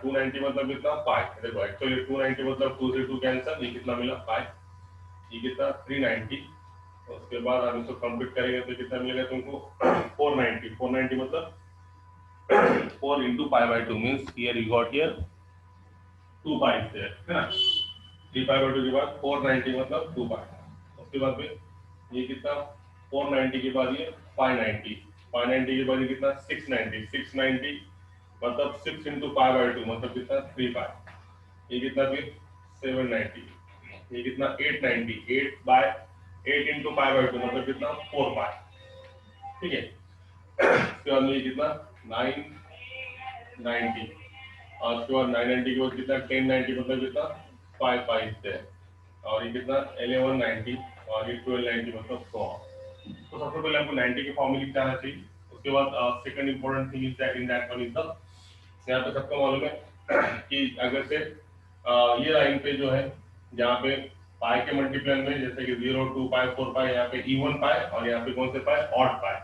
290 मतलब कितना पाई, देखो एक्चुअली 290 मतलब 2 से 2 कैंसिल, ये कितना मिला पाई, ये कितना 390, उसके बाद हम इसको कंप्लीट करेंगे तो कितना मिलेगा तुमको 490, 490 मतलब 4 into pi by 2 means here you got here 2 pi is there, है ना, 3 pi by 2 के बाद 490 मतलब 2 pi, उसके बाद में ये कितना 490 के बाद ये 590, 590 के बाद ये कितना 690, 690 मतलब 6 into pi by 2 मतलब कितना 3 pi, ये कितना फिर 790, ये कितना 890, 8 by 8 into pi by 2 मतलब कितना 4 pi, ठीक है। उसके बाद में ये कितना 990 और उसके बाद 990 के बाद कितना 1090 मतलब कितना 5 pi है, और ये कितना 1190 और ये 1290 मतलब 100। तो सबसे पहले हमको 90 के फॉर्म में लिखना आना चाहिए। उसके बाद second important thing is that in that one is the, यहाँ पे सबको मालूम है कि अगर से ये लाइन पे जो है जहाँ पे पाई के मल्टीप्लाई में जैसे कि 0 2 पाई 4 पाई, यहाँ पे इवन पाई और यहाँ पे कौन से पाई ऑड पाई,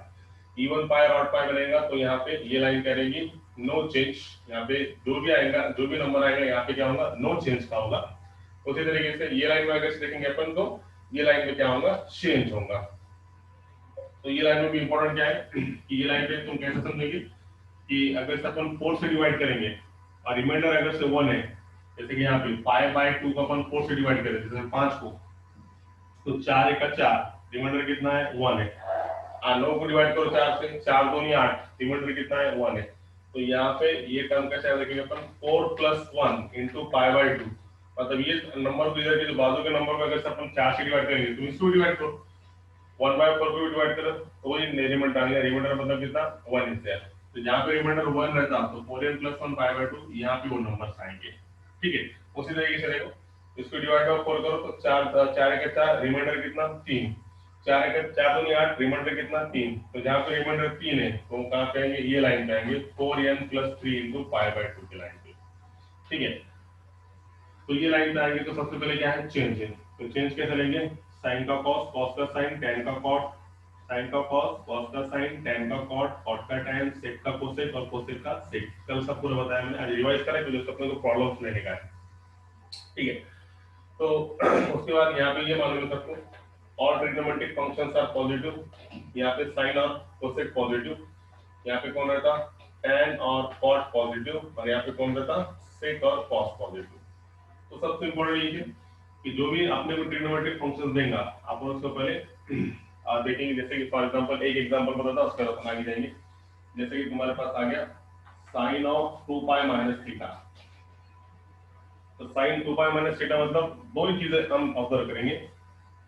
इवन पाई और ऑड पाई बनेगा तो यहाँ पे ये लाइन करेगी नो चेंज, यहाँ पे जो भी आएगा जो भी नंबर आएगा यहाँ पे क्या होगा नो चेंज का होगा। उसी तरीके से ये लाइन में अगर देखेंगे अपन तो ये लाइन में क्या होगा चेंज होगा। तो ये लाइन में भी इंपॉर्टेंट क्या है कि ये लाइन पे तुम कैसे समझेंगे कि अगर से अपन 4 से डिवाइड करेंगे और रिमाइंडर अगर से 1 है, जैसे कि यहाँ पे पाई बाय 2 को अपन 4 से डिवाइड करें जैसे 5 को, तो 4 एक 4, रिमाइंडर कितना है 1 है, 9 को डिवाइड करो 4 से, 4 2 8, रिमाइंडर कितना है 1 है। तो यहाँ पे ये टर्म कैसे याद रखेंगे अपन 4 + 1 into पाई बाय 2, मतलब ये नंबर को इधर के जो बाजू के नंबर को अगर से अपन 4 से डिवाइड करेंगे तो इसको डिवाइड करो, 1/4 को डिवाइड करो तो वही रिमाइंडर आ गया, रिमाइंडर मतलब कितना 1 इज देयर। तो जहाँ पे रिमाइंडर 1 रहता तो 4n + 1 पाई बाय 2 यहाँ पे वो नंबर्स आएंगे, ठीक है। उसी तरीके से देखो इसको डिवाइड बाय 4 करो तो 4 4 एक 4, रिमाइंडर कितना 3, 4 एक 4 2 8, रिमाइंडर कितना 3, तो जहाँ पे रिमाइंडर 3 है तो कहाँ पे आएंगे ये लाइन पे आएंगे 4n + 3 into पाई बाय 2 की लाइन पे, ठीक है। तो ये लाइन पे आएंगे तो सबसे पहले क्या है चेंज है, तो चेंज कैसे लेंगे साइन का कॉस, कॉस का साइन, tan का कॉट, साइन का कॉस, कॉस का साइन, tan का कॉट, कॉट का tan, सेक का कोसेक और कोसेक का सेक। कल सब पूरा बताया मैंने, आज रिवाइज करें तो जो अपने को प्रॉब्लम्स लेने का है, ठीक है। तो उसके बाद यहाँ पे ये मालूम है सबको all trigonometric functions are positive, यहाँ पे साइन और कोसेक पॉजिटिव, यहाँ पे कौन रहता tan और cot पॉजिटिव और यहाँ पे कौन रहता सेक और cos पॉजिटिव। तो सबसे इम्पोर्टेंट ये है कि जो भी आपने को ट्रिग्नोमेट्रिक फंक्शंस देगा आप उसको पहले देखेंगे, जैसे कि फॉर एग्जांपल एक एग्जांपल बताता उसके बाद हम आगे जाएंगे। जैसे कि तुम्हारे पास आ गया sin of 2 pi minus theta, तो sin 2 पाई माइनस थीटा मतलब दो ही चीजें हम ऑब्जर्व करेंगे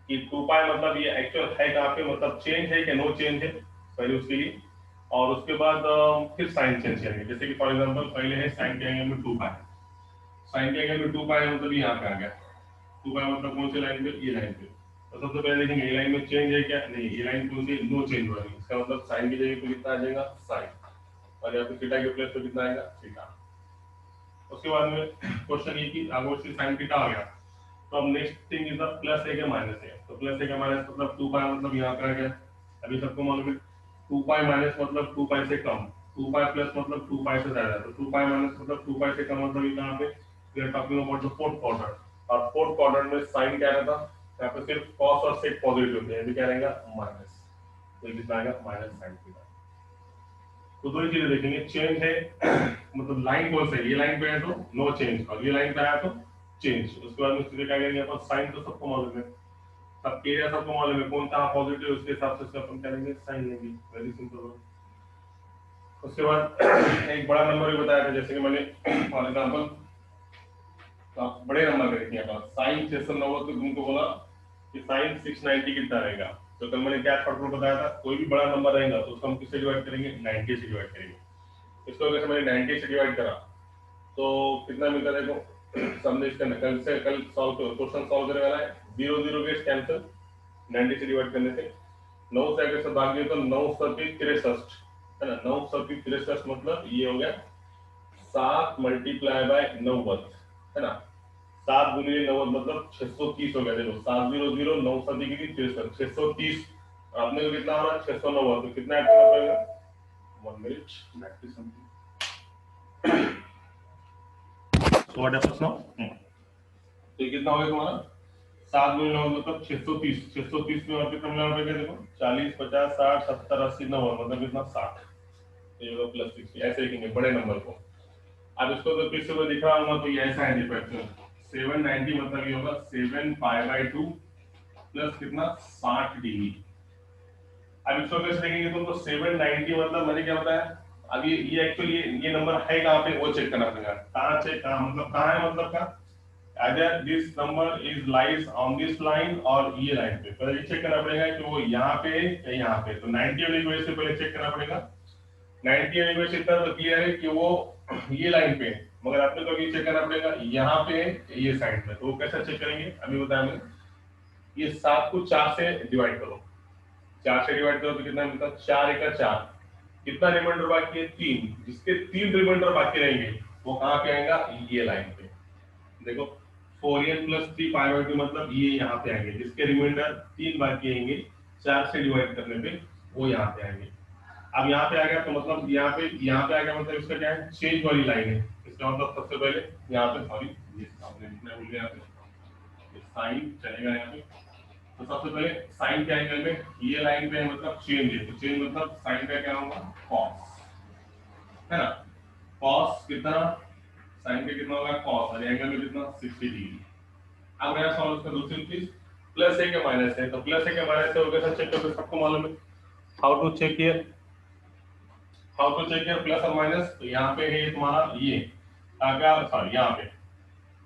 कि 2 पाई मतलब ये एक्चुअल है कहाँ पे, मतलब चेंज है कि नो चेंज है पहले उसके लिए, और उसके बाद फिर साइन चेंज करेंगे। जैसे कि फॉर एग्जांपल पहले है साइन के एंगल में 2 पाई, साइन के एंगल में 2 पाई मतलब यहाँ पे आ गया 2 पाई मतलब कौन सी लाइन पे ये लाइन पे, तो सबसे पहले देखेंगे ये लाइन में चेंज है क्या, नहीं ये लाइन कौन सी नो चेंज हो रही है, इसका मतलब साइन की जगह पे कितना आ जाएगा साइन और यहाँ पे थीटा के प्लेस पे कितना आएगा थीटा। उसके बाद में क्वेश्चन ये कि अगर से साइन थीटा आ गया तो अब next thing is the plus है क्या माइनस है, तो प्लस है क्या माइनस मतलब 2 पाई मतलब यहाँ पे आ गया, अभी सबको मालूम है 2 पाई माइनस मतलब 2 पाई से कम, 2 पाई प्लस मतलब 2 पाई से ज्यादा, तो 2 पाई माइनस मतलब 2 पाई से कम मतलब ये कहाँ पे we are talking about the fourth quadrant, और फोर्थ क्वाड्रेंट में साइन क्या रहता यहाँ पे सिर्फ cos और sec पॉजिटिव होते हैं, अभी क्या रहेगा माइनस, तो ये कितना आएगा माइनस साइन थीटा। तो दो ही चीजें देखेंगे चेंज है मतलब लाइन कौन सा है, ये लाइन पे है तो नो चेंज और ये लाइन पे आया तो चेंज। उसके बाद में सीधे क्या करेंगे अपन साइन तो सबको मालूम है, सबके एरिया सबको मालूम है कौन सा पॉजिटिव उसके हिसाब से अपन करेंगे साइन लेंगे, वेरी सिंपल। उसके बाद एक बड़ा नंबर भी बताया था जैसे कि मैंने फॉर एग्जांपल तो आप बड़े नंबर का देखिए अपन साइन 690 तो तुमको बोला कि साइन 690 कितना रहेगा, तो कल मैंने क्या शॉर्ट में बताया था कोई भी बड़ा नंबर रहेगा तो उसको हम किससे डिवाइड करेंगे 90 से डिवाइड करेंगे। इसको अगर मैंने 90 से डिवाइड करा तो कितना मिलता है देखो सबने इसका कल से कल सॉल्व क्वेश्चन सॉल्व करने वाला है, 0 0 गेट्स कैंसिल 90 से डिवाइड करने से, 9 से अगर से भाग दिए तो 9 सभी 63 है ना, 9 सभी 63 मतलब ये हो गया 7 मल्टीप्लाई बाय 90 है ना, 7 गुणिले 90 मतलब 630 हो गया, देखो 7 0 0 9 सदी की 63 630, आपने को कितना हो रहा है 690, तो कितना ऐड करना पड़ेगा 1 minute practice something So what happens now? तो ये कितना हो गया तुम्हारा 7 गुना 9 मतलब 630। 630 में और कितना मिला होगा देखो 40 50 60 70 80 90 मतलब कितना 60। तो ये होगा प्लस 60 ऐसे लिखेंगे बड़े नंबर को। अब इसको तो फिर से मैं दिख रहा हूँ तो ये ऐसा है डिफरेंशियल 790 मतलब ये होगा 7 पाई बाई 2 प्लस कितना 60 डिग्री। अब इसको कैसे देखेंगे तो 790 मतलब मैंने क्या बताया अब ये एक्चुअली ये नंबर है कहाँ पे वो चेक करना पड़ेगा कहाँ से कहाँ मतलब कहाँ है मतलब का either this number is lies on this line और ये लाइन पे पहले ये चेक करना पड़ेगा कि वो यहाँ पे या यहाँ पे। तो 90 वाली इक्वेशन से पहले चेक करना पड़ेगा 90 वाली इक्वेशन इतना तो क्लियर है कि वो ये लाइन पे मगर आपने को ये चेक करना पड़ेगा यहाँ पे ये साइड पे। तो वो कैसे चेक करेंगे अभी बताया मैंने। ये 7 को 4 से डिवाइड करो 4 से डिवाइड करो तो कितना मिलता है 4 एक 4 कितना रिमाइंडर बाकी है 3 जिसके 3 रिमाइंडर बाकी रहेंगे वो कहाँ पे आएगा ये लाइन पे। देखो 4n प्लस 3 पाई बाई 2 मतलब ये यहाँ पे आएंगे जिसके रिमाइंडर 3 बाकी आएंगे 4 से डिवाइड करने पे वो यहाँ पे आएंगे। अब यहाँ पे आ गया तो मतलब यहाँ पे आ गया मतलब इसका क्या है चेंज वाली लाइन है। इसका मतलब सबसे पहले यहाँ पे सॉरी ये आपने लिखना भूल गया यहाँ पे साइन चलेगा यहाँ पे। तो सबसे पहले साइन के एंगल में ये लाइन पे मतलब चेंज है तो चेंज मतलब साइन का क्या होगा कॉस है ना। कॉस कितना साइन का कितना होगा कॉस और एंगल में कितना 60 डिग्री। अब मेरा सवाल उसका दूसरी चीज प्लस है क्या माइनस है तो प्लस है क्या माइनस है वो कैसे चेक करोगे सबको मालूम है how to check here plus और माइनस। तो यहाँ पे है तुम्हारा ये क्या सॉरी यहाँ पे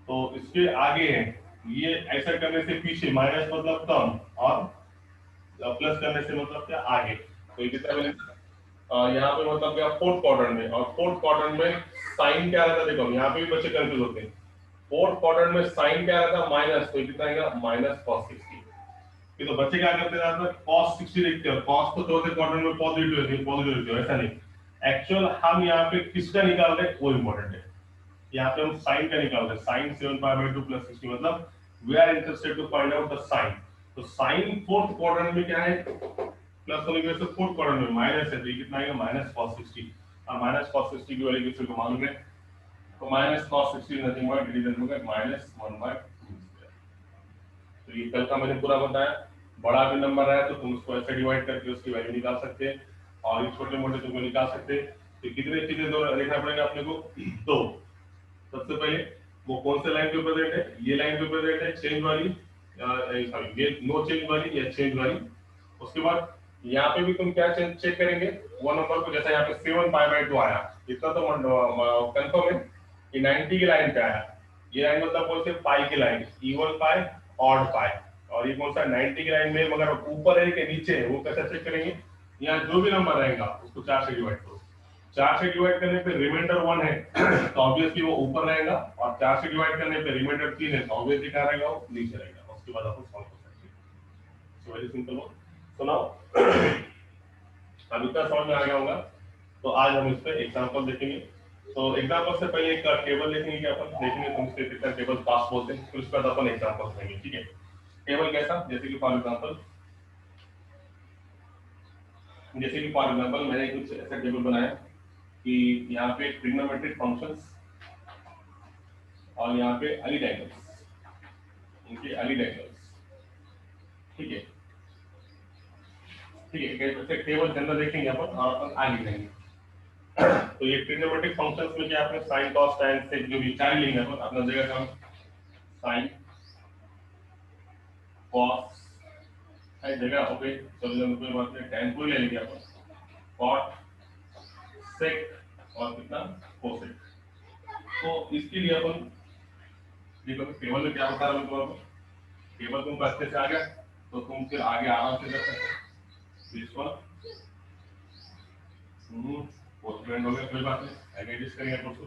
तो इसके आगे है ये ऐसा करने से पीछे माइनस मतलब कम और प्लस करने से मतलब क्या आगे। तो ये कितना मिलेगा यहाँ पे मतलब क्या फोर्थ क्वाड्रेंट में और फोर्थ क्वाड्रेंट में साइन क्या रहता है देखो यहाँ पे भी बच्चे कंफ्यूज होते हैं। फोर्थ क्वाड्रेंट में साइन क्या रहता है माइनस तो कितना आएगा माइनस cos 60। तो बच्चे क्या करते हैं cos 60 लिखते हैं cos तो चौथे क्वाड्रेंट में पॉजिटिव ऐसा नहीं एक्चुअल हम यहाँ पे किसका निकाल रहे हैं वो इंपॉर्टेंट है। यहाँ पे हम साइन का निकाल रहे हैं साइन 7 पाई बाई 2 प्लस 60 मतलब we are interested to find out the sine. तो साइन फोर्थ क्वाड्रेंट में क्या है प्लस होने की वजह से फोर्थ क्वाड्रेंट में माइनस है तो ये कितना आएगा माइनस cos 60 और माइनस cos 60 की वैल्यू किसी को मालूम है तो minus cos 60 nothing but division होगा माइनस 1/2। तो ये कल का मैंने पूरा बताया बड़ा भी नंबर है तो तुम उसको ऐसे डिवाइड करके उसकी वैल्यू निकाल सकते हैं और ये छोटे मोटे तुमको निकाल सकते हैं। तो कितने चीजें दो देखना पड़ेगा अपने को तो सबसे पहले वो कौन से लाइन के ऊपर रेट है ये लाइन के ऊपर रेट है चेंज वाली सॉरी ये नो चेंज वाली या चेंज वाली। उसके बाद यहाँ पे भी तुम क्या चेक करेंगे वो नंबर को जैसे यहाँ पे 7 पाई बाई 2 आया इतना तो कंफर्म है कि 90 की लाइन पे आया। ये लाइन मतलब कौन से पाई की लाइन इवन पाई ऑड पाई और ये कौन सा 90 की लाइन में मगर ऊपर है कि नीचे है वो कैसे चेक करेंगे। यहाँ जो भी नंबर रहेगा उसको 4 से डिवाइड करो 4 से डिवाइड करने पे रिमाइंडर 1 है तो ऑब्वियसली वो ऊपर रहेगा और 4 से डिवाइड करने पे रिमाइंडर 3 है तो ऑब्वियसली क्या रहेगा वो नीचे रहेगा। उसके बाद अपन सॉल्व कर सकते हैं। So very simple one. So now अब इतना समझ में आ गया होगा तो आज हम इस पे एग्जांपल देखेंगे। तो एग्जांपल से पहले एक टेबल देखेंगे कि अपन देखेंगे तुम इसके कितना टेबल पास बोलते हैं फिर उसके बाद अपन एग्जांपल देखेंगे ठीक है। टेबल कैसा जैसे कि फॉर एग्जांपल मैंने कुछ ऐसा टेबल बनाया कि यहाँ पे ट्रिग्नोमेट्रिक फंक्शंस और यहाँ पे एलिड एंगल्स इनके एलिड एंगल्स ठीक है कैसे टेबल जनरल देखेंगे अपन और अपन आगे जाएंगे। तो ये ट्रिग्नोमेट्रिक फंक्शंस में क्या आपने sin cos tan से जो भी चार लेंगे अपन अपना जगह का sin cos है जगह ओके चलो कोई बात नहीं tan को ले लेंगे अपन cot sec और कितना cosec। तो इसके लिए अपन देखो टेबल में क्या बता रहा हूँ तुम्हारे को टेबल तुम अच्छे से आ गया तो तुम फिर आगे आराम से कर सकते हो। दिस वन पोस्टमेंट हो गया कोई बात नहीं आगे डिस्कस करेंगे अपन उसको।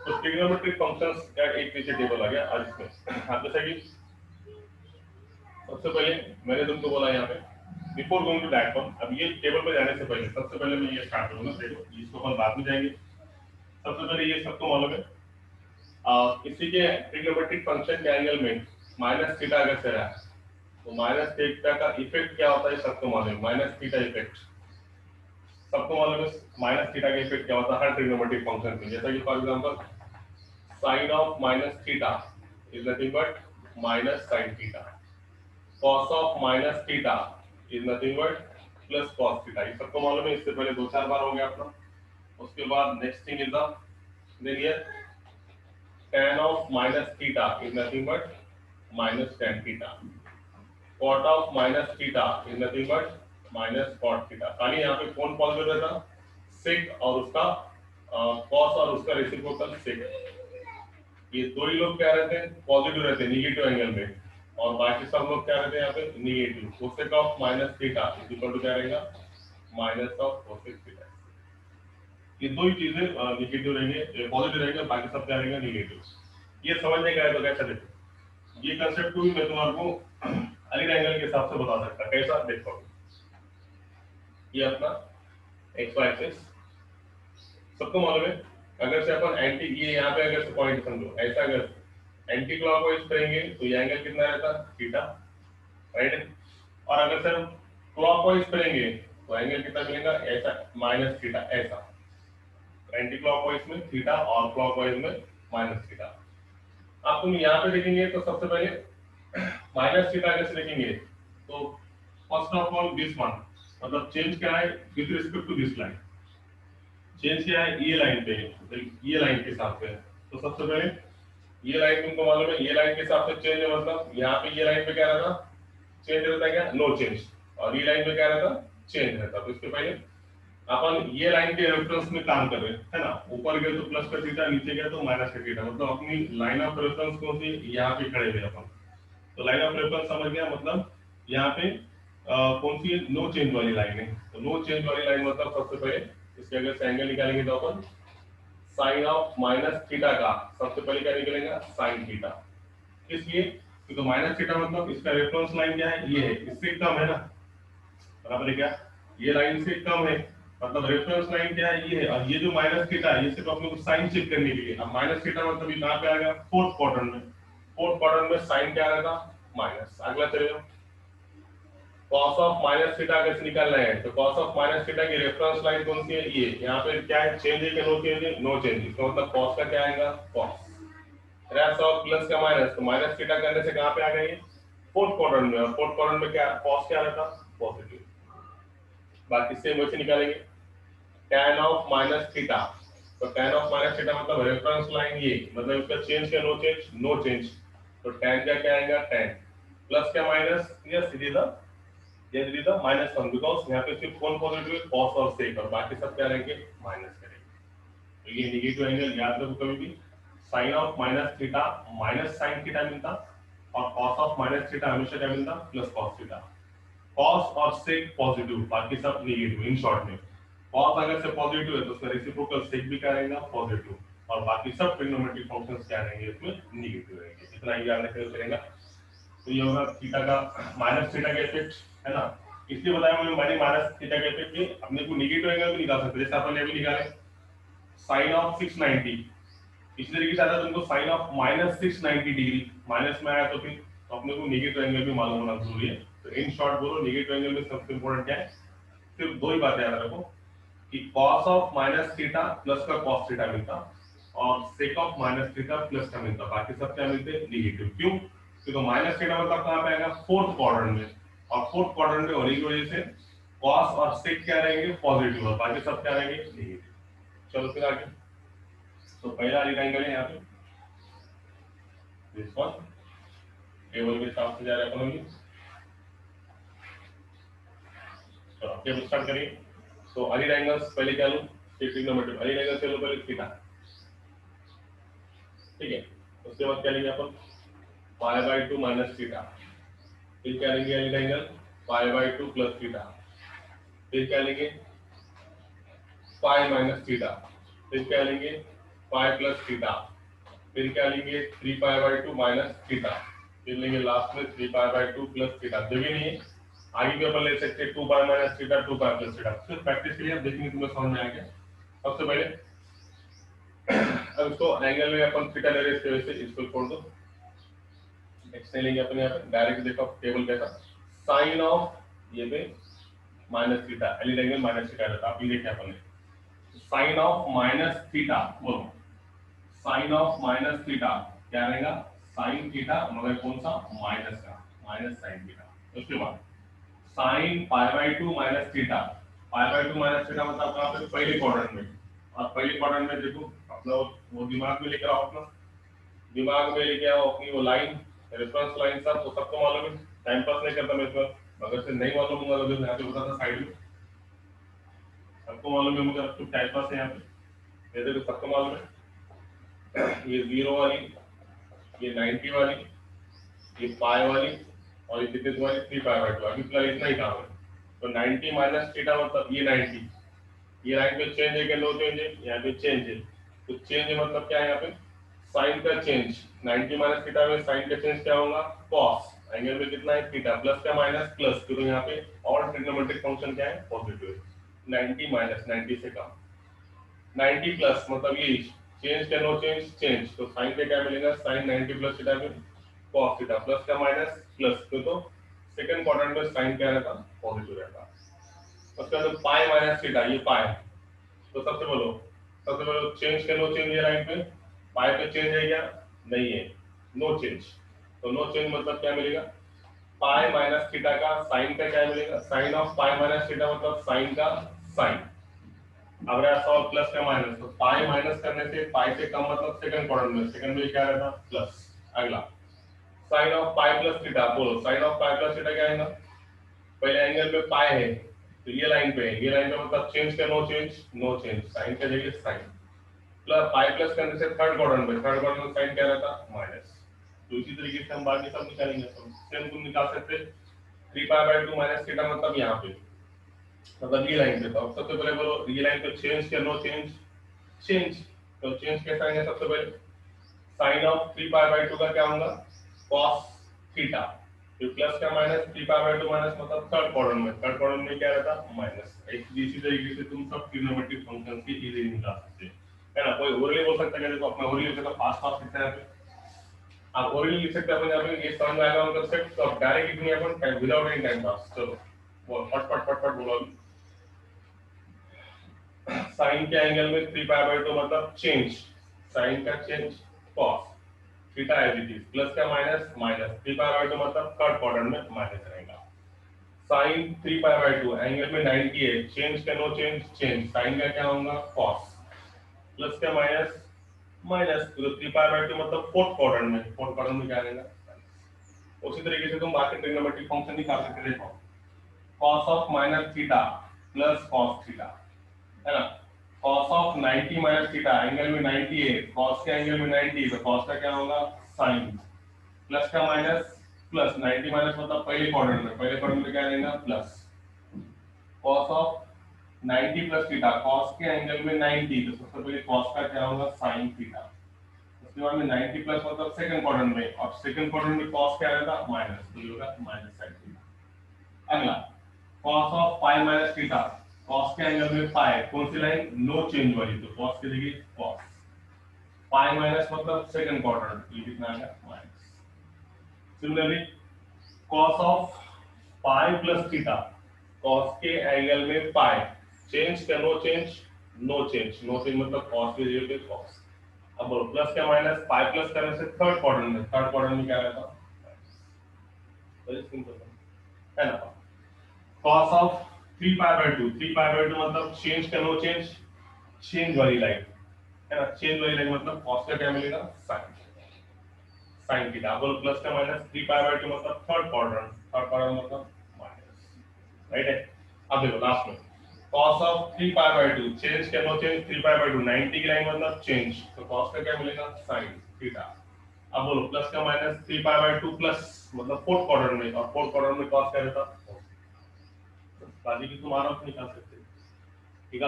तो ट्रिग्नोमेट्रिक फंक्शंस का एक नीचे टेबल आ गया आज इसमें आप जैसा कि सबसे पहले मैंने तुमको बोला यहाँ पे before going to that one अब ये टेबल पे जाने से पहले सबसे पहले मैं ये स्टार्ट करूंगा देखो इसको अपन बाद में जाएंगे। सबसे पहले ये सबको मालूम है किसी के ट्रिग्नोमेट्रिक फंक्शन के एंगल में माइनस थीटा अगर से रहा तो माइनस थीटा का इफेक्ट क्या होता है सबको मालूम है माइनस थीटा इफेक्ट सबको मालूम है माइनस थीटा का इफेक्ट क्या होता है हर ट्रिग्नोमेट्रिक फंक्शन में। जैसा कि for example sine of minus theta is nothing but minus sine theta, cos of minus theta is nothing but plus cos theta. ये सबको मालूम है, इससे पहले 2-4 बार हो गया अपना। उसके बाद नेक्स्ट थिंग इज द, देखिए tan of minus theta is nothing but minus tan theta, cot of minus theta is nothing but minus cot theta। खाली यहाँ पे कौन पॉजिटिव रहता, sec और उसका cos और उसका रेसिप्रोकल sec, ये दो ही लोग क्या रहते हैं, पॉजिटिव रहते हैं निगेटिव एंगल में, और बाकी सब लोग क्या रहते हैं यहाँ पे negative. Cosec of minus theta is equal to क्या रहेगा, माइनस ऑफ कोसेक थीटा। ये दो ही चीजें निगेटिव रहेंगे, पॉजिटिव रहेंगे, बाकी सब क्या रहेगा निगेटिव। ये समझने का है तो कैसा देखो, ये कंसेप्ट को भी मैं तुम्हारे को अलिग्न एंगल के हिसाब से बता सकता, कैसा देखो। ये अपना एक्स वाई एक्सिस सबको मालूम है। अगर से अपन एंटी, ये यहाँ पे अगर से पॉइंट समझो ऐसा, अगर एंटी क्लॉकवाइज करेंगे तो ये एंगल कितना रहता, थीटा, राइट। और अगर से हम क्लॉकवाइज करेंगे तो एंगल कितना मिलेगा, ऐसा माइनस थीटा, ऐसा। एंटी क्लॉकवाइज में थीटा और क्लॉकवाइज में माइनस थीटा। आप तुम यहाँ पे देखेंगे तो सबसे पहले माइनस थीटा कैसे देखेंगे, तो first of all this one, मतलब चेंज क्या है with respect to this line, change क्या है ये लाइन पे, ये लाइन के हिसाब से। तो सबसे पहले ये लाइन तुमको मालूम है, ये लाइन के हिसाब से चेंज है, मतलब यहाँ पे ये लाइन पे क्या रहता, चेंज रहता है क्या, नो चेंज, और ये लाइन पे क्या रहता, चेंज रहता। तो इसके पहले अपन ये लाइन के रेफरेंस में काम कर रहे हैं, है ना। ऊपर गए तो प्लस का थीटा, नीचे गए तो माइनस का थीटा, मतलब अपनी लाइन ऑफ रेफरेंस कौन सी, यहाँ पे खड़े हुए अपन। तो लाइन ऑफ रेफरेंस समझ गया, मतलब यहाँ पे कौन सी नो चेंज वाली लाइन है। तो नो चेंज वाली लाइन मतलब सबसे पहले इसके अगर से एंगल निकालेंगे तो अपन साइन ऑफ माइनस थीटा का सबसे पहले क्या निकलेगा, साइन थीटा। इसलिए क्योंकि माइनस थीटा मतलब इसका रेफरेंस लाइन क्या है, ये है, इससे कम है ना, बराबर है क्या, ये लाइन से कम है, मतलब रेफरेंस लाइन क्या है, ये है। और ये जो माइनस थीटा है ये सिर्फ अपने को साइन चेक करने के लिए। अब माइनस थीटा मतलब ये कहां पे आ गया, फोर्थ क्वाड्रेंट में, फोर्थ क्वाड्रेंट में साइन क्या आएगा, माइनस। अगला चले जाओ, cos ऑफ माइनस थीटा कैसे निकालना है, तो cos ऑफ माइनस थीटा की रेफरेंस लाइन कौन सी है, ये। यहाँ पे क्या है, चेंज है कि नो चेंज है, नो चेंज। इसका मतलब cos का क्या आएगा, cos। रेस ऑफ प्लस का माइनस, तो माइनस थीटा करने से कहां पे आ गई, फोर्थ क्वाड्रेंट में, और फोर्थ क्वाड्रेंट में क्या cos क्या रहता, पॉजिटिव। बाकी सेम वैसे निकालेंगे, tan ऑफ माइनस थीटा, तो tan ऑफ माइनस थीटा मतलब रेफरेंस लाइन ये, मतलब इसका चेंज क्या, नो चेंज, नो चेंज। तो tan का क्या आएगा, tan प्लस क्या minus, yes it is the minus one, because यहाँ पे सिर्फ कौन पॉजिटिव है, cos और sec, और बाकी सब क्या रहेंगे, माइनस करेंगे। तो ये नेगेटिव एंगल याद रखो कभी भी, sine of minus theta minus sine theta मिलता, और cos ऑफ माइनस थीटा हमेशा क्या मिलता, प्लस cos थीटा। cos और sec पॉजिटिव, बाकी सब नेगेटिव। इन शॉर्ट में cos अगर से पॉजिटिव है तो उसका रेसिप्रोकल sec भी क्या रहेगा, पॉजिटिव, और बाकी सब ट्रिग्नोमेट्रिक फंक्शंस क्या रहेंगे, इसमें नेगेटिव रहेंगे। इतना ही याद रखना करेंगे। तो ये होगा थीटा का माइनस थीटा का इफेक्ट, है ना। इसलिए बताया मैंने माइनस थीटा का इफेक्ट कि अपने को नेगेटिव एंगल भी निकाल सकते हैं, जैसे अपन ने अभी निकाले साइन ऑफ 690, इस तरीके से आता तुमको sine of minus 690 degree, minus में आया तो फिर तो अपने को नेगेटिव एंगल भी मालूम होना जरूरी है। तो इन शॉर्ट बोलो, नेगेटिव एंगल में सबसे इंपॉर्टेंट क्या है, सिर्फ दो ही बातें याद रखो कि cos of minus theta plus का cos थीटा मिलता, और sec of minus theta plus का मिलता, बाकी सब क्या मिलते हैं, नेगेटिव। क्यों, क्योंकि माइनस थीटा मतलब कहां पे आएगा, फोर्थ क्वाड्रेंट में, और फोर्थ क्वाड्रेंट में होने की वजह से cos और sec क्या रहेंगे, पॉजिटिव, और बाकी सब क्या रहेंगे, नेगेटिव। चलो फिर आगे, तो पहला रेक्टेंगल है यहाँ पे, दिस वन टेबल के हिसाब से जा रहे हैं अपन लोग। चलो टेबल स्टार्ट करिए। तो अलिग्न एंगल्स पहले क्या लूं, ट्रिग्नोमेट्री अलिग्न एंगल से लो पहले थीटा, ठीक है। उसके बाद क्या लेंगे अपन, π/2 माइनस थीटा, फिर क्या लेंगे अलिग्न एंगल π/2 प्लस थीटा, फिर क्या लेंगे π माइनस थीटा, फिर क्या लेंगे π प्लस थीटा, फिर क्या लेंगे 3π/2 माइनस थीटा, फिर लेंगे लास्ट में 3π/2 प्लस थीटा। जगह नहीं है, आगे भी अपन ले सकते हैं 2π माइनस थीटा, 2π प्लस थीटा। सिर्फ प्रैक्टिस के लिए आप देखेंगे तुम्हें समझ में आ गया। सबसे पहले अब इसको एंगल में अपन थीटा ले रहे हैं, इसके वजह से इसको छोड़ दो, नेक्स्ट लेंगे अपन यहाँ पे डायरेक्ट, देखो टेबल कैसा, साइन ऑफ ये पे minus theta, align angle minus theta रहता, आप ये देखें अपन ने साइन ऑफ माइनस थीटा, बोलो साइन ऑफ माइनस थीटा क्या रहेगा, साइन थीटा मगर कौन सा, माइनस का, माइनस साइन थीटा। उसके बाद sine pi by two minus theta, pi by two minus theta मतलब कहाँ पे, पहले क्वाड्रेंट में। और पहले क्वाड्रेंट में देखो अपना वो दिमाग में लेकर आओ, अपना दिमाग में लेके आओ अपनी वो लाइन, रेफरेंस लाइन सब, वो सबको मालूम है, टाइम पास नहीं करता मैं इसमें, अगर से नहीं मालूम होगा तो यहाँ पे बताता साइड में, सबको मालूम है, मुझे कुछ टाइम पास है यहाँ पे, ये देखो सबको मालूम है, ये जीरो वाली, ये 90 वाली, ये पाई वाली, और ये कितने वाली, 3 पाई बाई 2, अभी फिलहाल इतना ही काम है। तो 90 माइनस थीटा मतलब ये 90, ये लाइन पे चेंज है कि नो चेंज है, यहाँ पे चेंज है, तो चेंज है मतलब क्या है, यहाँ पे साइन का चेंज, 90 माइनस थीटा में साइन का चेंज क्या होगा, कॉस, एंगल में कितना है थीटा, प्लस का माइनस प्लस, तो यहाँ पे और ट्रिग्नोमेट्रिक फंक्शन क्या है, पॉजिटिव है, 90 माइनस 90 से कम, 90 प्लस मतलब ये चेंज का नो चेंज चेंज, तो साइन पे क्या मिलेगा, साइन 90 प्लस थीटा में cos थीटा, प्लस का माइनस प्लस, तो सेकंड क्वाड्रेंट में साइन क्या रहता, पॉजिटिव रहता। उसके बाद पाई माइनस थीटा, ये पाई, तो सबसे बोलो चेंज का नो चेंज है लाइन पे, पाई पे चेंज है क्या, नहीं है, नो चेंज, तो नो चेंज मतलब क्या मिलेगा, पाई माइनस थीटा का साइन का क्या मिलेगा, sine of pi minus theta मतलब साइन का साइन, अब रहा सॉल्व प्लस का माइनस, तो पाई माइनस करने से पाई से कम मतलब सेकंड क्वाड्रेंट में, सेकंड में क्या रहता, प्लस। अगला sine of pi plus theta, बोलो sine of pi plus theta क्या आएगा, पहले एंगल पे पाई है, तो ये लाइन पे है, ये लाइन पे मतलब चेंज का no change, no change, sine का जगह साइन, प्लस पाई प्लस करने से थर्ड क्वाड्रेंट में, थर्ड क्वाड्रेंट में साइन क्या रहता, माइनस। तो इसी तरीके से हम बाकी सब निकालेंगे, सब सेम तुम निकाल सकते, 3 पाई बाई 2 माइनस थीटा मतलब यहाँ पे, मतलब ये लाइन पे, तो सबसे पहले बोलो ये लाइन पे चेंज क्या नो चेंज, चेंज, तो चेंज कैसा आएगा, सबसे पहले साइन ऑफ 3 पाई बाई 2 का क्या होगा, cos थीटा, फिर प्लस का माइनस 3 पाई बाई 2 माइनस मतलब थर्ड क्वाड्रेंट में, थर्ड क्वाड्रेंट में क्या रहता, माइनस। इसी तरीके से तुम सब ट्रिग्नोमेट्रिक फंक्शन की इजीली निकाल सकते है ना। कोई ओरली बोल सकता है, देखो अपना ओरली लिखा तो फास्ट फास्ट लिखते हैं, आप ओरली लिख सकते हैं अपन, यहाँ पे ये समझ में आएगा उनका सेट, तो डायरेक्ट लिखेंगे अपन time without any time pass, चलो बोल फट फट फट फट बोलो। साइन के एंगल में 3 पाई बाई 2 मतलब चेंज, साइन का change cos, theta as it is, plus का माइनस माइनस, 3 पाई बाई 2 मतलब थर्ड क्वाड्रेंट में माइनस रहेगा, साइन 3 पाई बाई 2 एंगल में 90 है, चेंज का नो चेंज चेंज, साइन का क्या होगा cos, प्लस का माइनस माइनस, तो 3 पाई बाई 2 मतलब फोर्थ क्वाड्रेंट में, फोर्थ क्वाड्रेंट में क्या रहेगा। उसी तरीके से तुम बाकी ट्रिग्नोमेट्रिक फंक्शन निकाल सकते, देखो cos of minus theta plus cos theta, है ना, cos of 90 minus theta, angle में 90 है, cos के एंगल में 90, तो cos का क्या होगा sin, प्लस का माइनस प्लस, 90 माइनस मतलब पहले क्वाड्रेंट में, पहले क्वाड्रेंट में क्या रहेगा plus, cos of 90 plus theta, cos के एंगल में 90, तो सबसे पहले cos का क्या होगा sin थीटा, उसके बाद में 90 प्लस मतलब सेकंड क्वाड्रेंट में, और सेकंड क्वाड्रेंट में cos क्या रहेगा माइनस, तो ये होगा माइनस sin थीटा। अगला cos of pi minus theta, cos के एंगल में पाई, कौन सी लाइन, नो चेंज वाली, तो cos की जगह cos, पाई माइनस मतलब सेकंड क्वाड्रेंट, ये कितना आ गया minus. Similarly cos of pi plus theta, cos के एंगल में पाई, चेंज का no change, no change, no change मतलब cos की जगह पे cos। अब बोलो प्लस का माइनस, पाई प्लस करने से थर्ड क्वाड्रेंट में, थर्ड क्वाड्रेंट में क्या रहता, वेरी सिंपल है ना। cos of 3 pi by 2, 3 pi by 2 मतलब चेंज का नो चेंज, चेंज वाली लाइन, है ना, चेंज वाली लाइन मतलब cos का क्या मिलेगा sin, sin थीटा, बोलो प्लस का माइनस 3 पाई बाई 2 मतलब थर्ड क्वाड्रेंट, थर्ड क्वाड्रेंट मतलब माइनस, राइट है। अब देखो लास्ट में cos of 3 pi by 2, change का नो चेंज, 3 पाई बाई 2 90 की लाइन मतलब चेंज, तो cos का क्या मिलेगा sin थीटा। अब बोलो प्लस का माइनस 3 पाई बाई 2 प्लस मतलब फोर्थ क्वाड्रेंट में, और फोर्थ क्वाड्रेंट में cos क्या रहता, बाकी की तुम आराम से निकाल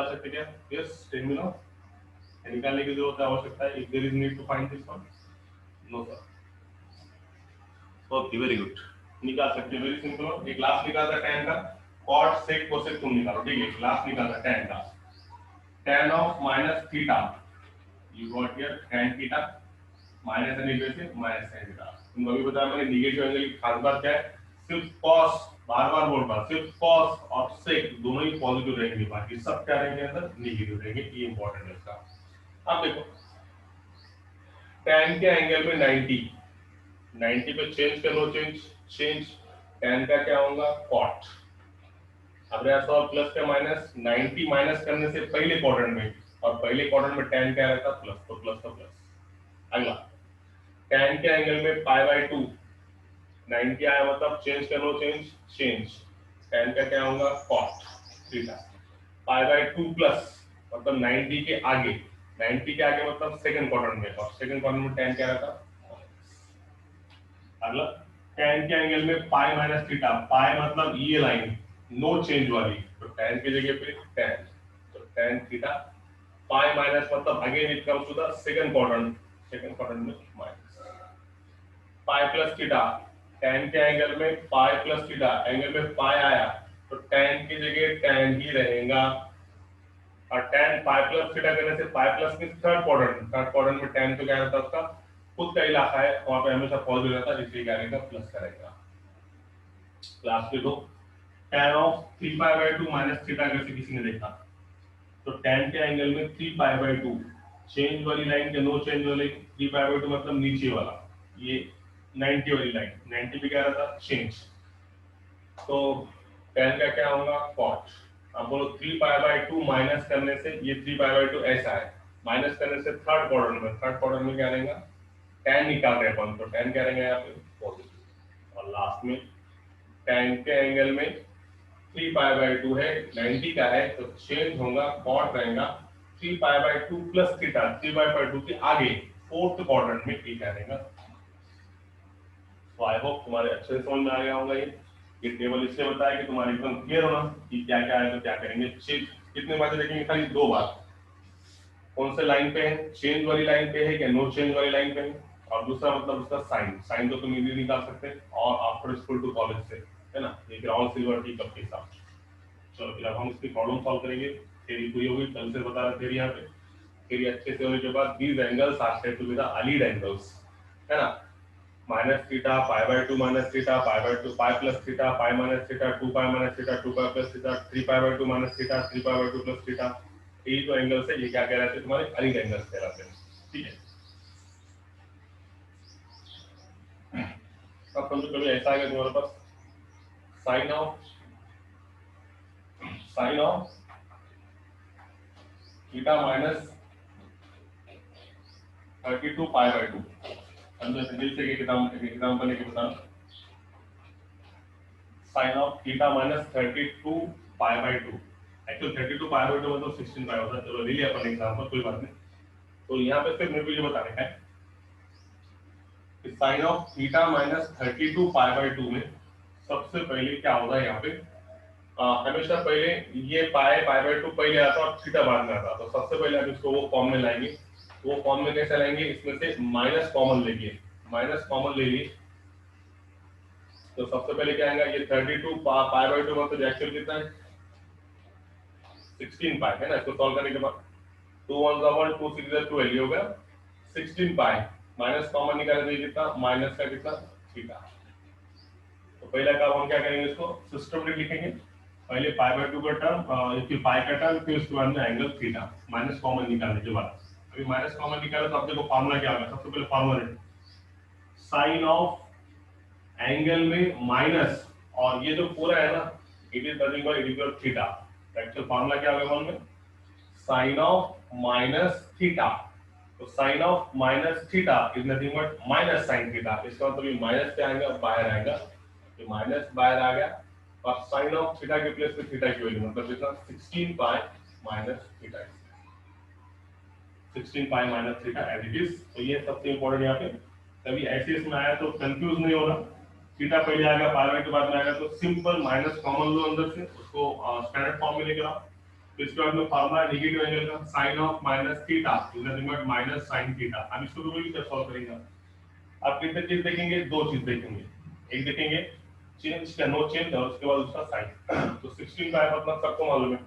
सकते क्या, यस 10 मिनट निकालने की जरूरत है, आवश्यकता है, if there is need to find this one, no sir, okay very good, निकाल सकते, वेरी सिंपल। एक लास्ट निकालता tan का, cot sec cosec तुम निकालो, ठीक है, लास्ट निकालता tan का, tan of minus theta, you got here tan theta minus an equal से माइनस sin थीटा। तुम अभी बताया मैंने नेगेटिव एंगल की खास बात क्या है, सिर्फ cos, बार बार बोल रहा, सिर्फ cos और sec दोनों ही पॉजिटिव रहेंगे, बाकी सब क्या रहेंगे अंदर नेगेटिव रहेंगे, ये इंपॉर्टेंट है इसका। अब देखो tan के एंगल में 90, 90 पे चेंज का नो चेंज, चेंज tan का क्या होगा cot। अब रहा सॉल्व प्लस का माइनस, 90 माइनस करने से पहले क्वाड्रेंट में, और पहले क्वाड्रेंट में tan क्या रहता प्लस, तो प्लस का प्लस। अगला tan के एंगल में पाई बाय 2, 90 आया मतलब चेंज का नो चेंज, चेंज tan का क्या होगा cot theta, pi by 2 plus मतलब 90 के आगे, 90 के आगे मतलब सेकंड क्वाड्रेंट में, और सेकंड क्वाड्रेंट में tan क्या रहता। अगला tan के एंगल में पाई माइनस थीटा, पाई मतलब ये लाइन नो चेंज वाली, तो tan की जगह पे tan, तो tan थीटा, पाई माइनस मतलब again it comes to the second quadrant, second quadrant में minus, pi plus theta, tan के एंगल में पाई प्लस थीटा, एंगल में पाई आया तो tan की जगह tan ही रहेगा, और tan पाई प्लस थीटा करने से pi plus means third quadrant, third quadrant में tan तो क्या रहता है उसका खुद का इलाका है, वहां पे हमेशा पॉजिटिव रहता है, इसलिए क्या रहेगा प्लस करेगा। लास्ट के दो tan of 3 pi by 2 minus theta कैसे किसी ने देखा, तो tan के एंगल में 3 पाई बाय 2, चेंज वाली लाइन के नो चेंज वाली 3 पाई बाय 2 मतलब नीचे वाला, ये 90 वाली लाइन, 90 पे क्या रहता चेंज, तो tan का क्या होगा cot। अब बोलो 3 पाई बाय 2 माइनस करने से ये 3 पाई बाय 2 ऐसा है, माइनस करने से थर्ड क्वाड्रेंट में, थर्ड क्वाड्रेंट में क्या रहेगा tan निकाल रहे हैं अपन, तो tan क्या रहेगा यहाँ पे पॉजिटिव। और लास्ट में tan के एंगल में 3 पाई बाय 2 है, 90 का है, तो चेंज होगा cot रहेगा 3 pi by 2 plus theta, 3 pi by 2 के आगे फोर्थ क्वाड्रेंट में क्या रहेगा। तो आई होप तुम्हारे अच्छे से समझ में आ गया होगा ये टेबल इसलिए बताया कि तुम्हारे एकदम क्लियर होना कि क्या क्या है तो क्या करेंगे। चेंज कितने बातें देखेंगे, खाली दो बात, कौन से लाइन पे है, चेंज वाली लाइन पे है या नो चेंज वाली लाइन पे है, और दूसरा मतलब उसका साइन, साइन तो तुम इजीली निकाल सकते हैं और आफ्टर स्कूल टू कॉलेज से, है ना, ये ग्राउंड सिल्वर टी कप के हिसाब से। चलो फिर अब हम इसकी प्रॉब्लम सॉल्व करेंगे। थ्योरी पूरी होगी, कल से बता रहा थ्योरी यहाँ पे, थ्योरी अच्छे से होने के बाद these angles are said to be the allied angles, है ना, minus theta pi by 2 minus theta pi by 2 pi plus theta pi minus theta 2 pi minus theta 2 pi plus theta 3 pi by 2 minus theta 3 pi by 2 plus theta, ये जो angles है ये क्या कहलाते हैं तुम्हारे अलीड एंगल्स कहलाते हैं। ठीक है, अब समझो कभी ऐसा आ गया तुम्हारे पास sine of theta minus 32 pi by 2, समझो दिल से एग्जांपल लेके बताओ, sine of theta minus 32 pi by 2, actually 32 pi by 2 मतलब 16 पाई होता है, चलो ले लिया अपन एग्जांपल, कोई बात नहीं। तो यहाँ पे सिर्फ मेरे को ये बताने का है कि sine of theta minus 32 pi by 2 में सबसे पहले क्या होगा यहाँ पे, हमेशा पहले ये पाई पाई बाय 2 पहले आता और थीटा बाद में आता, तो सबसे पहले हम इसको वो फॉर्म में लाएंगे, वो फॉर्म में कैसे लाएंगे, इसमें से माइनस कॉमन लेंगे, माइनस कॉमन ले लिए तो सबसे पहले क्या आएगा, ये 32 पाई बाय 2 मतलब एक्चुअल कितना है 16 पाई, है ना, इसको सॉल्व करने के बाद 2 1 1 2 6 12 ये होगा 16 पाई, माइनस कॉमन निकालने के लिए कितना माइनस का कितना थीटा। तो पहला काम हम क्या करेंगे, इसको सिस्टमेटिक लिखेंगे, पहले पाई बाय 2 का टर्म, इसकी पाई का टर्म, फिर उसके बाद में एंगल थीटा, माइनस कॉमन निकालने के बाद। अभी माइनस कॉमन निकाला तो आप देखो फार्मूला क्या होगा, सबसे पहले फार्मूला है साइन ऑफ एंगल में माइनस, और ये जो पूरा है ना it is nothing but it is your theta, actual formula क्या होगा मालूम है, साइन ऑफ माइनस थीटा, तो sine of minus theta is nothing but minus sine theta, इसका मतलब ये माइनस क्या आएगा बाहर आएगा, ये माइनस बाहर आ गया, और साइन ऑफ थीटा के प्लेस पे थीटा की वैल्यू मतलब कितना 16 pi minus theta, 16 pi minus theta as it is. तो ये सबसे इंपॉर्टेंट यहाँ पे, कभी ऐसे इसमें आया तो कंफ्यूज नहीं होना, थीटा पहले आएगा पाई बाय के बाद में आएगा, तो सिंपल माइनस कॉमन लो अंदर से, उसको स्टैंडर्ड फॉर्म में लेके आओ, तो इसके बाद में फार्मूला नेगेटिव एंगल का sine of minus theta is nothing but minus sine theta. अब इसको भी कैसे सॉल्व करेंगे, आप कितने चीज देखेंगे, दो चीज देखेंगे, एक देखेंगे चेंज का नो चेंज और उसके बाद उसका साइन। तो 16 का मतलब सबको मालूम है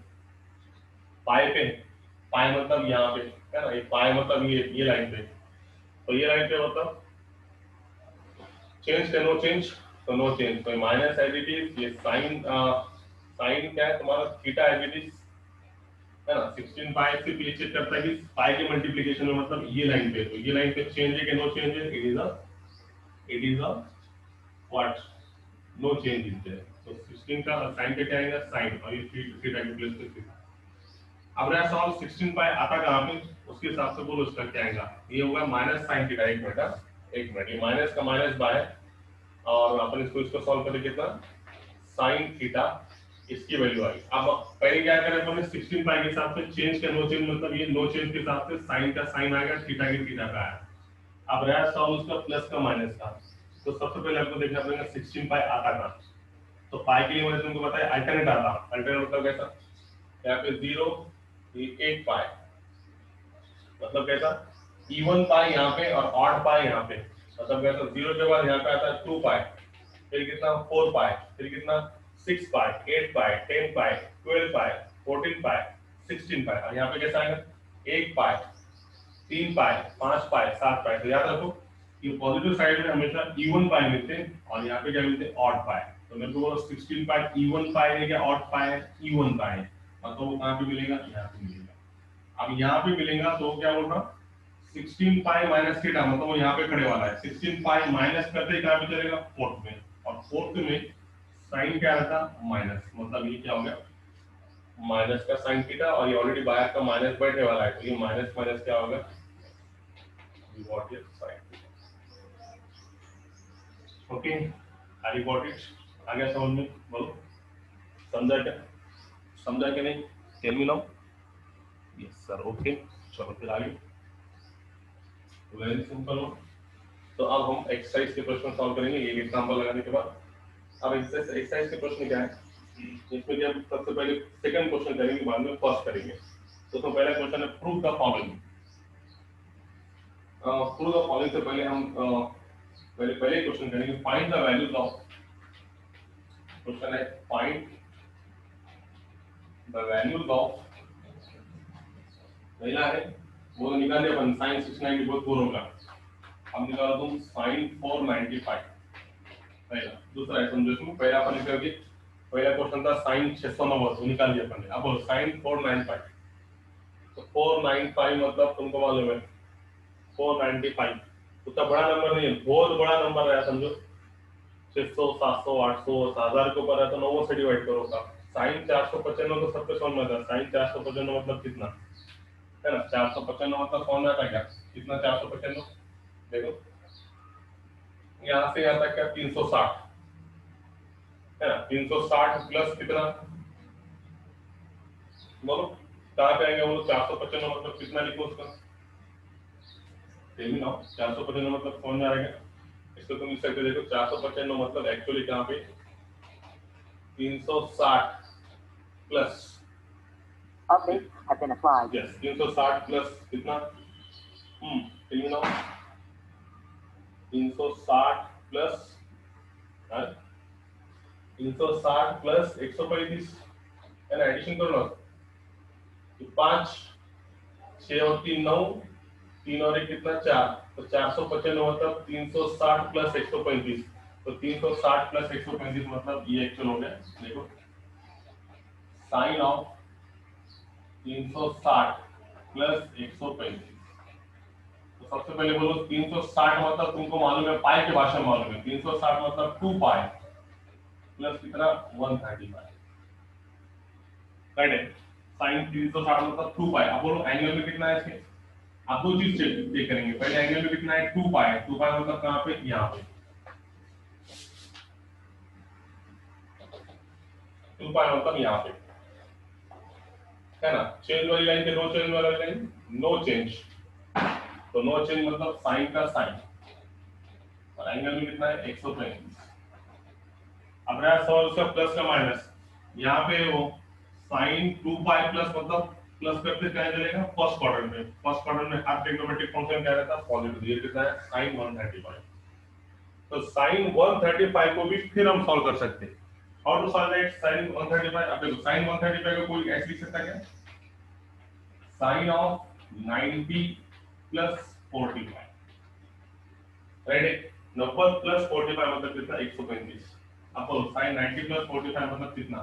पाई पे, पाई मतलब यहाँ पे है ना, ये पाई मतलब ये लाइन पे, तो ये लाइन पे मतलब चेंज का नो चेंज, तो नो चेंज, तो माइनस एज इट इज, ये साइन साइन क्या है तुम्हारा थीटा एज इट इज, है ना। 16 पाई सिर्फ ये चेक करता है कि पाई के मल्टीप्लिकेशन में मतलब ये लाइन पे, तो ये लाइन पे चेंज है कि नो चेंज है, it is a what, no change is there. तो 16 का साइन पे क्या आएगा, साइन, और ये थीटा की प्लेस पे थीटा। अब रहा सवाल 16 पाई आता कहां पे, उसके हिसाब से बोलो उसका क्या आएगा। ये होगा माइनस साइन थीटा, एक मिनट, एक मिनट, ये माइनस का माइनस बाय, और अपन इसको सॉल्व करें कितना, साइन थीटा, इसकी वैल्यू आई। अब पहले क्या करें अपन, 16 पाई के हिसाब से चेंज का नो चेंज, मतलब ये नो चेंज के हिसाब से साइन का साइन आएगा, थीटा की थीटा का आएगा। अब रहा सवाल उसका प्लस का माइनस का, तो सबसे पहले आपको देखना पड़ेगा 16 पाई आता का। तो पाई के लिए मैंने तुमको बताया अल्टरनेट आता, अल्टरनेट मतलब कैसा, यहाँ पे 0, ये 1 पाई, मतलब कैसा, इवन पाई यहाँ पे और ऑड पाई यहाँ पे, मतलब कैसा, 0 के बाद यहाँ पे आता है 2 पाई, फिर कितना 4 पाई, फिर कितना 6 पाई, 8 पाई, 10 पाई, 12 पाई, 14 पाई, 16 पाई, और यहाँ पे कैसा आएगा 1 पाई, 3 पाई, 5 पाई, 7 पाई। तो याद रखो ये पॉजिटिव साइड में हमेशा इवन पाई मिलते हैं, और यहाँ पे क्या मिलते हैं, ऑड पाई। तो मेरे को बोलो 16 पाई इवन पाई है क्या ऑड पाई है, इवन पाई है, तो वो कहाँ पे मिलेगा, यहाँ पे मिलेगा। अब यहाँ पे मिलेगा तो क्या बोल रहा, 16 पाई माइनस थीटा, मतलब वो यहाँ पे खड़े वाला है, 16 पाई माइनस करते कहाँ पे चलेगा, फोर्थ में, और फोर्थ में साइन क्या रहता, माइनस, मतलब ये क्या हो गया, माइनस का साइन थीटा, और ये ऑलरेडी बाहर का माइनस बैठने वाला है, तो ये माइनस माइनस क्या होगा, we got it sine. Okay, I got it, आ गया समझ में, बोलो समझा क्या, समझा कि नहीं, tell me now, yes sir, okay, चलो फिर आगे, वेरी सिंपल हो। तो अब हम एक्सरसाइज के प्रश्न सॉल्व करेंगे ये एग्जांपल लगाने के बाद। अब एक्सरसाइज के प्रश्न क्या है, इसमें कि हम सबसे पहले सेकंड क्वेश्चन करेंगे, बाद में फर्स्ट करेंगे। तो पहला क्वेश्चन है prove the following. Prove the following से पहले हम पहले क्वेश्चन करेंगे find the values of, question है फाइंड द वैल्यूज ऑफ, पहला है वो निकाले अपन sin 690 बहुत दूर होगा, हम निकाला तुम sin 495, पहला। दूसरा है समझो इसमें, पहला अपन लिखेंगे, पहला क्वेश्चन था sin 690, तो निकाल दिया अपन ने। अब sin 495, तो 495 मतलब तुमको मालूम है 495 उतना बड़ा नंबर नहीं है, बहुत बड़ा नंबर है समझो, 600 700 800 1000 के ऊपर है, तो 9 से डिवाइड करो का। sin 495 तो सबके समझ में आता है, sin 495 मतलब कितना है ना, 495 मतलब कौन आता क्या, कितना 495, देखो यहाँ से यहाँ तक क्या 360 है ना, 360 प्लस कितना, बोलो कहाँ पे आएगा वो 495 मतलब कितना, लिखो उसका, टेल मी नाउ, 495 मतलब कौन आ रहेगा, इसको तुम इस तरह देखो, 495 मतलब एक्चुअली कहाँ पे 360 plus, Update has been applied. Yes 360 plus कितना, tell me now, 360 plus 360 plus 135 है ना, एडिशन करो ना, तो 5 6 और 3 9, 3 और 1 कितना 4, तो 495 मतलब 360 प्लस 135, तो 360 प्लस 135 मतलब ये एक्चुअल हो गया, देखो साइन ऑफ 360 प्लस 135। तो सबसे पहले बोलो 360 मतलब तुमको मालूम है, पाई के भाषा में मालूम है, 360 मतलब 2 पाई प्लस कितना 135, राइट है, साइन 360 मतलब 2 पाई। अब बोलो एंगल में कितना है इसके, आप दो चीज चेक करेंगे, पहले एंगल में कितना है 2 पाई, 2 पाई मतलब कहां पे, यहाँ पे 2 पाई मतलब यहाँ पे है ना, चेंज वाली लाइन के नो चेंज वाली लाइन, नो चेंज, तो नो चेंज मतलब साइन का साइन, और एंगल में कितना है 135। अब रहा सवाल उसका प्लस का माइनस, यहाँ पे वो साइन 2 पाई प्लस मतलब प्लस करते क्या चलेगा, फर्स्ट क्वाड्रेंट में, फर्स्ट क्वाड्रेंट में हर ट्रिग्नोमेट्रिक फंक्शन क्या रहता है, पॉजिटिव, ये कितना है साइन 135। तो साइन 135 को भी फिर हम सॉल्व कर सकते हैं, how to solve that sine 135, अब देखो साइन 135 को कोई ऐसे लिख सकता है क्या, sine of 90 plus 45, right, 90 plus 45 मतलब कितना 135। अब बोलो साइन 90 प्लस 45 मतलब कितना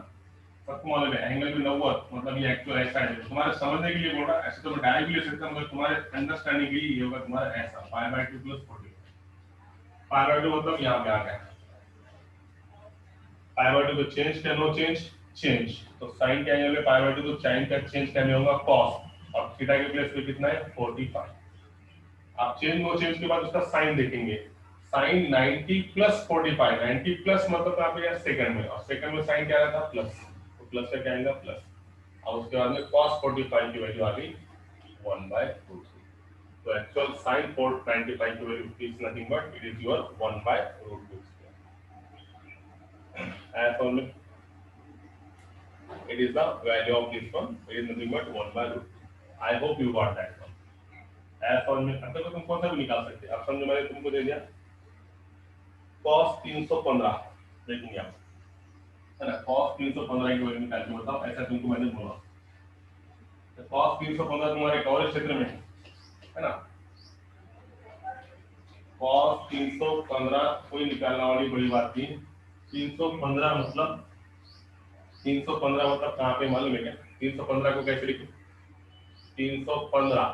सबको मालूम है एंगल भी 90 मतलब ये एक्चुअल ऐसा है। तुम्हारे समझने के लिए बोल रहा, ऐसे तो मैं डायरेक्ट भी ले सकता हूं, मगर तुम्हारे अंडरस्टैंडिंग के लिए ये होगा तुम्हारा ऐसा पाई बाय 2 प्लस 40। पाई बाय 2 मतलब यहाँ पे आ गया, पाई बाय 2 तो चेंज क्या, नो चेंज, चेंज। तो साइन के एंगल में पाई बाय 2 तो साइन का चेंज क्या में होगा, कॉस, और थीटा के प्लेस पे कितना है 45। आप चेंज नो चेंज के बाद उसका साइन देखेंगे, साइन 90 प्लस 45, 90 प्लस मतलब आप यहाँ सेकंड में, और सेकंड में साइन क्या रहता प्लस, तो प्लस का क्या आएगा प्लस, और उसके बाद में cos 45 की वैल्यू आ गई 1/√3। तो एक्चुअल sin 495 की value is nothing but it is your 1/√2। as on it is the value of this one, it is nothing but 1/√2। I hope you got that one। as on में अब तक तुम कौन सा भी निकाल सकते हैं। ऑप्शन जो मैंने तुमको दे दिया cos 315 देखेंगे आप, है ना, cos 315 की वैल्यू निकाल के बताओ, ऐसा तुमको मैंने बोला। तो cos 315 तुम्हारे कवरेज क्षेत्र में है ना, cos 315 कोई निकालने वाली बड़ी बात नहीं। 315 मतलब 315 मतलब कहाँ पे मालूम है क्या, 315 को कैसे लिखो, 315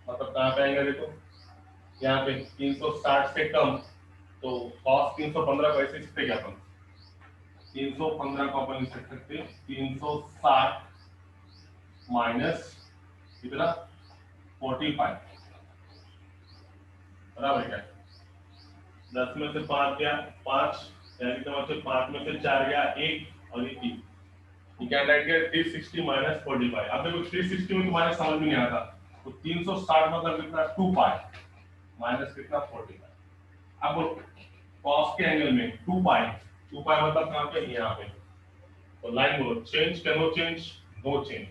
मतलब कहाँ पे आएगा देखो, यहाँ पे 360 से कम, तो cos 315 को ऐसे लिखते क्या अपन, 315 को अपन लिख सकते हैं 360 माइनस कितना 45, बराबर क्या, 10 में से 5 गया 5, यानी कि मतलब 5 में से 4 गया 1 और ये 3, you can write here 360 minus 45। अब देखो 360 में तुम्हारे समझ में नहीं आता, तो 360 मतलब कितना 2 पाई माइनस कितना 45। अब cos के एंगल में 2 पाई मतलब कहाँ पे, यहाँ पे, तो लाइन बोलो चेंज क्या, नो चेंज, नो चेंज।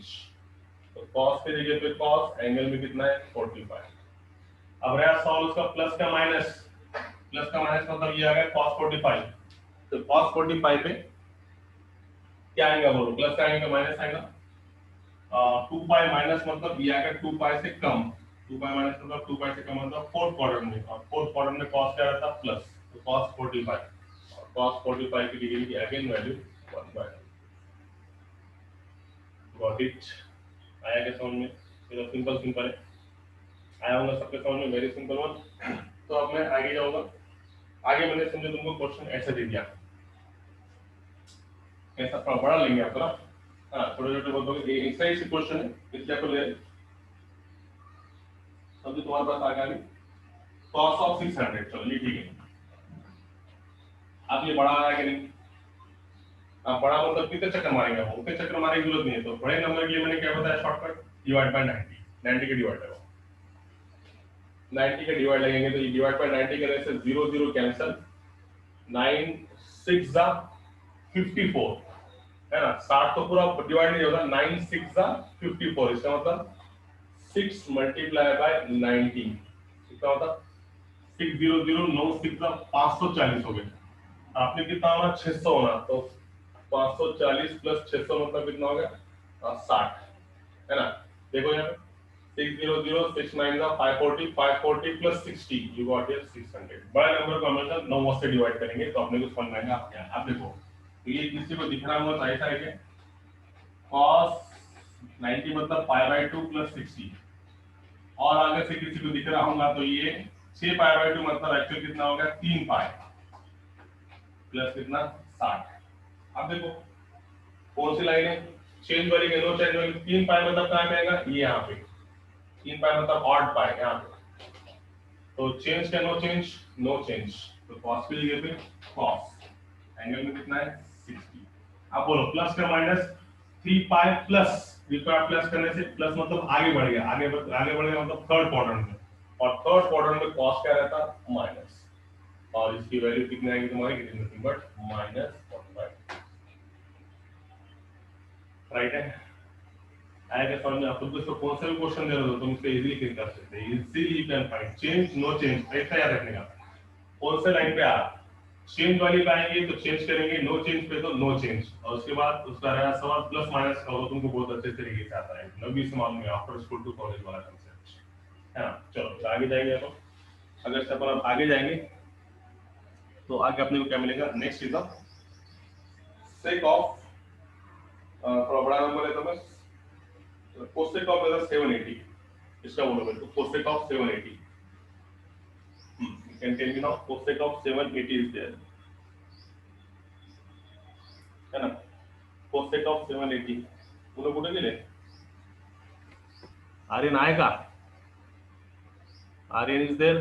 तो cos के जगह पे cos, एंगल में कितना है 45। अब रहा सॉल्व उसका प्लस का माइनस मतलब ये आ गया cos 45। तो cos 45 पे क्या आएगा बोलो, प्लस का आएगा माइनस आएगा, 2 पाई माइनस मतलब ये आएगा 2 पाई से कम, 2 पाई माइनस मतलब 2 पाई से कम मतलब फोर्थ क्वाड्रेंट में, और फोर्थ क्वाड्रेंट में cos क्या रहता प्लस, तो cos 45, और cos 45 की डिग्री की अगेन वैल्यू 1/2। गॉट इट, आया क्या समझ में, चलो सिंपल सिंपल है, आया होगा सबके समझ में, वेरी सिंपल वन। तो अब मैं आगे जाऊंगा, आगे मैंने समझो तुमको क्वेश्चन ऐसे दे दिया, ऐसा थोड़ा बड़ा लेंगे आप ना, हाँ छोटे छोटे बहुत होंगे, एक्सरसाइज से क्वेश्चन है, इसलिए आपको ले समझो तुम्हारे पास आ गया cos ऑफ 600, चलो ये ठीक है। अब ये बड़ा आया कि नहीं, अब बड़ा मतलब कितने चक्कर मारेंगे, वो उतने चक्कर मारने की जरूरत नहीं है, तो बड़े नंबर के लिए मैंने क्या बताया शॉर्टकट, डिवाइड बाय 90, 90 के डिवाइड लगाओ, 90 के डिवाइड लगेंगे तो ये डिवाइड बाय 90 करने से 0 0 कैंसिल, 9 6 जा 54, है ना, 60 तो पूरा डिवाइड नहीं होगा, 9 6 जा 54, इसका मतलब 6 मल्टीप्लाई बाय 90, इसका मतलब 600 9 6 जा 540 हो गए, आपने कितना होना 600 होना, तो 540 प्लस 600 मतलब कितना हो गया 60, है ना, देखो यहाँ पे 600 6 9 जा 540, 540 प्लस 60 यू गॉट हियर 600। बड़ा नंबर को हमेशा 9 से डिवाइड करेंगे तो अपने को समझ में आएगा क्या। अब देखो तो ये किसी को दिख रहा होगा तो ऐसा है कि cos 90 मतलब पाई बाय 2 प्लस 60, और आगे से किसी को दिख रहा होगा तो ये 6 पाई बाय 2 मतलब एक्चुअल कितना होगा 3 पाई प्लस कितना 60। अब देखो कौन सी लाइन है, चेंज वाली है, नो चेंज वाली, 3 पाई मतलब कहां पे आएगा, ये यहाँ पे 3 पाई मतलब ऑड पाई यहाँ पे, तो चेंज क्या, नो चेंज, नो चेंज, तो cos के लिए पे cos, एंगल में कितना है 60। अब बोलो प्लस का माइनस, 3 पाई प्लस, 3 पाई प्लस करने से प्लस मतलब आगे बढ़ गया, आगे बढ़ गया मतलब थर्ड क्वाड्रेंट में, और थर्ड क्वाड्रेंट में cos क्या रहता माइनस, और इसकी वैल्यू कितनी आएगी तुम्हारी, it is nothing but -1/2, right है। आएगा समझ में, आप तुमको इसको कौन सा भी क्वेश्चन दे रहे हो तुम इसको इजीली क्लिक कर सकते हैं, easily you can find change no change, ऐसा याद रखने का, कौन से लाइन पे आ चेंज वाली पे आएंगे तो चेंज करेंगे, नो चेंज पे तो नो चेंज, और उसके बाद उसका रहा सवाल प्लस माइनस का, वो तुमको बहुत अच्छे तरीके से आता है, नवी से मालूम है आफ्टर स्कूल टू कॉलेज वाला कांसेप्ट, है ना। चलो तो आगे जाएंगे अपन, अगर से अपन अब आगे जाएंगे तो आगे अपने को क्या मिलेगा, next is the sake of थोड़ा बड़ा नंबर है तो मैं कोसेक ऑफ 780 इसका बोलो मेरे को cosec of 780 can tell me now cosec of 780 is there है ना कोसेक ऑफ 780 मुलं कुठे गेले आर्यन आहे का आर्यन इज देयर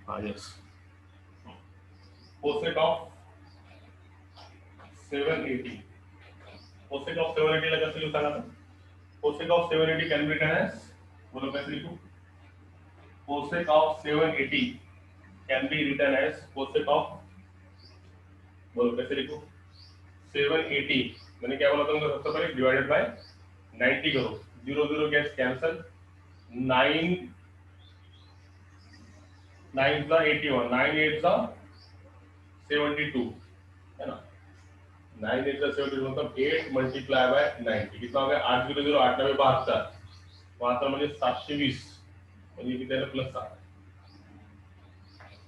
हा yes cosec of 780 cosec of 780 ला कसं लिहिता ना cosec of 780 can be written as बोलो कैसे लिखूं cosec of 780 can be written as cosec of बोलो कैसे लिखूं 780 मैंने क्या बोला तुमको सबसे पहले डिवाइडेड बाय 90 करो 0 0 गेट्स कैंसल 9 9 का 81 9 8 का 72 है ना 9 8 का 72 मतलब 8 मल्टीप्लाई बाय 90 कितना हो गया 8 0 0 8 9 72 72 म्हणजे 720 म्हणजे किती आहे प्लस 7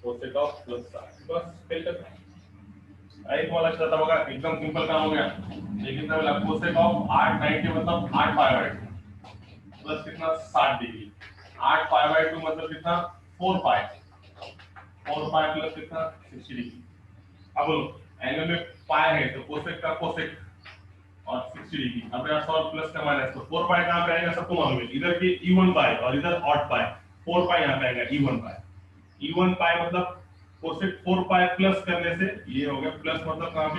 कोसेक ऑफ प्लस 7 बस फेल करता आई तुम्हाला लक्षात आता बघा एकदम सिंपल काम हो गया लेकिन तब आपको कोसेक ऑफ 8 90 मतलब 8 पाई बाय 2 प्लस कितना 60 डिग्री 8 पाई बाय 2 मतलब कितना 4 पाई प्लस कितना 60 डिग्री अब एंगल में पाई है तो कोसेक का कोसेक और 60 डिग्री अब यहाँ 100 प्लस का माइनस तो 4 पाई कहाँ पे आएगा सबको मालूम है इधर की इवन पाई और इधर ऑड पाई 4 पाई यहाँ पे आएगा इवन पाई मतलब कोसेक 4 पाई प्लस करने से ये हो गया प्लस मतलब कहाँ पे